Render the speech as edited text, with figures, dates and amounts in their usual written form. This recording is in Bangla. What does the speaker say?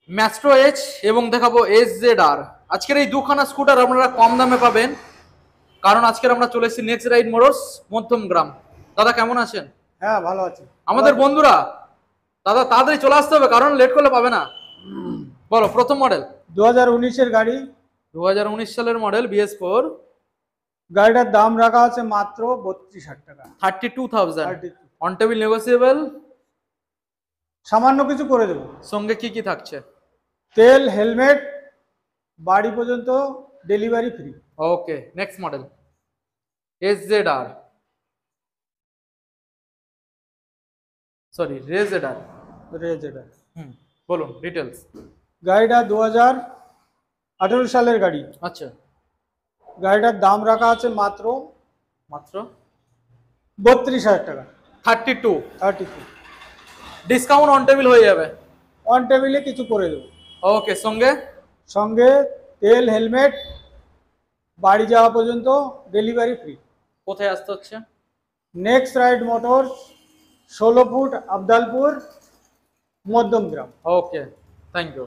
ম্যাস্ট্রো এইচ এবং দেখাবো SZR। আজকের এই দুখানা স্কুটার আপনারা কম দামে পাবেন, কারণ আজকের আমরা চলে এসেছি নেক্সট রাইড মোটরস মধ্যমগ্রাম। দাদা কেমন আছেন? হ্যাঁ, ভালো আছি। আমাদের বন্ধুরা, দাদা তাড়াতাড়ি চলে আসতে হবে, কারণ লেট করলে পাবে না। বলো প্রথম মডেল। 2019-এর গাড়ি। 2019 সালের মডেল BS4। গাড়িটার দাম রাখা আছে মাত্র 32,000 টাকা। 32,000। 32। On table negotiable. সামান্য কিছু করে দেবো। সঙ্গে কি কি থাকছে? তেল, হেলমেট, বাড়ি পর্যন্ত delivery free. Okay, next model SZR, sorry RZR। রেজেডার। বলুন ডিটেলস। গাড়িটা 2018 সালের গাড়ি। আচ্ছা, গাড়িটার দাম রাখা আছে মাত্র মাত্র 32,000 টাকা। 32। 32। ডিসকাউন্ট অন টেবিল হয়ে যাবে। অন টেবিলে কিছু করে দেবো। ওকে, সঙ্গে সঙ্গে তেল, হেলমেট, বাড়ি যাওয়া পর্যন্ত ডেলিভারি ফ্রি। কোথায় আসতে হচ্ছে? Next ride motors, 16 foot, Abdalpur, Madhyamgram. Okay, thank you.